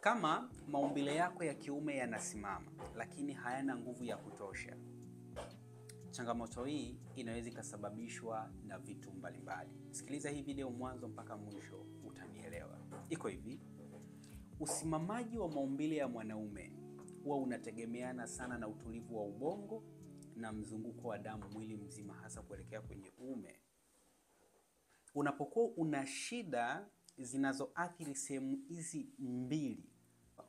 Kama maumbile yako ya kiume yanasimama lakini hayana nguvu ya kutosha, changamoto hii inaweza ikasababishwa na vitu mbalimbali. Sikiliza hii video mwanzo mpaka mwisho utanielewa. Iko hivi, usimamaji wa maumbile ya mwanaume huwa unategemeana sana na utulivu wa ubongo na mzunguko wa damu mwili mzima, hasa kuelekea kwenye uume. Unapokuwa una shida zinazoathiri sehemu hizi mbili,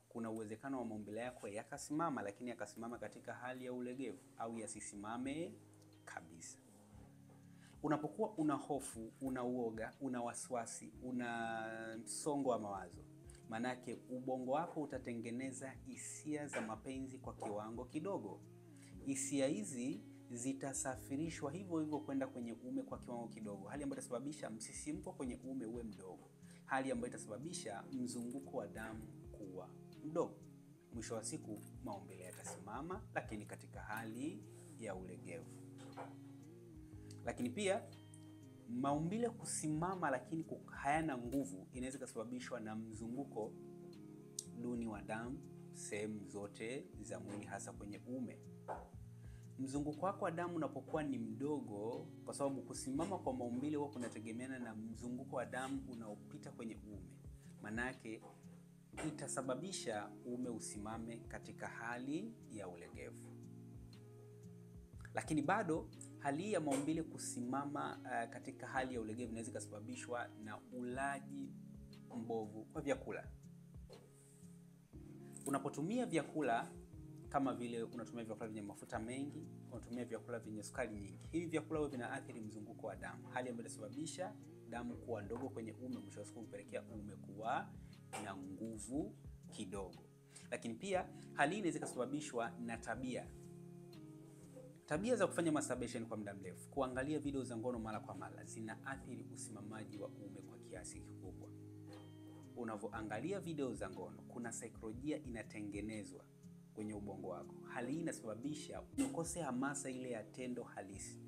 kuna uwezekano wa maumbile yako yakasimama, lakini yakasimama katika hali ya ulegevu au yasisimame kabisa. Unapokuwa una hofu, una uoga, una wasiwasi, una msongo wa mawazo, manake ubongo wako utatengeneza hisia za mapenzi kwa kiwango kidogo. Hisia hizi zitasafirishwa hivyo hivyo kwenda kwenye uume kwa kiwango kidogo, hali ambayo itasababisha msisimko kwenye uume uwe mdogo, hali ambayo itasababisha mzunguko wa damu kuwa mdogo. Mwisho wa siku maumbile yatasimama, lakini katika hali ya ulegevu. Lakini pia maumbile kusimama lakini hayana nguvu inaweza kusababishwa na mzunguko duni wa damu sehemu zote za mwili, hasa kwenye uume. Mzunguko wako wa damu unapokuwa ni mdogo, kwa sababu kusimama kwa maumbile huwa kunategemeana na mzunguko wa damu unaopita kwenye uume, manake itasababisha uume usimame katika hali ya ulegevu. Lakini bado hali ya maumbile kusimama katika hali ya ulegevu inaweza kusababishwa na ulaji mbovu wa vyakula. Unapotumia vyakula kama vile unatumia vyakula vyenye mafuta mengi, unatumia vyakula vyenye sukari nyingi, hivi vyakula huwa vinaathiri mzunguko wa damu, hali ambayo inasababisha damu kuwa ndogo kwenye uume, mwisho wa siku kupelekea uume kuwa na nguvu kidogo. Lakini pia hali hii inaweza kusababishwa na tabia za kufanya masturbation kwa muda mrefu, kuangalia video za ngono mara kwa mara, zinaathiri usimamaji wa uume kwa kiasi kikubwa. Unavyoangalia video za ngono, kuna saikolojia inatengenezwa kwenye ubongo wako. Hali hii inasababisha ukose hamasa ile ya tendo halisi,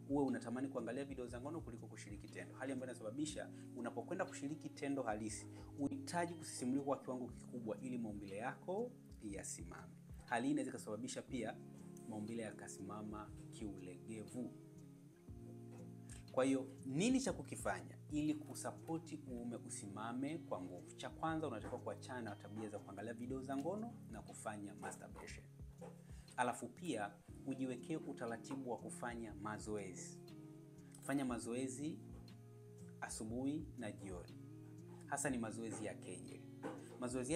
uwe unatamani kuangalia video za ngono kuliko kushiriki tendo, hali ambayo inasababisha unapokwenda kushiriki tendo halisi unahitaji kusisimuliwa kwa kiwango kikubwa ili maumbile yako yasimame. Hali hii inaweza kusababisha pia maumbile yakasimama kiulegevu. Kwa hiyo nini cha kukifanya ili kusapoti uume usimame kwa nguvu? Cha kwanza, unatakiwa kuachana na tabia za kuangalia video za ngono na kufanya masturbation. Alafu pia ujiwekee utaratibu wa kufanya mazoezi. Fanya mazoezi asubuhi na jioni, hasa ni mazoezi ya Kegel. Mazoezi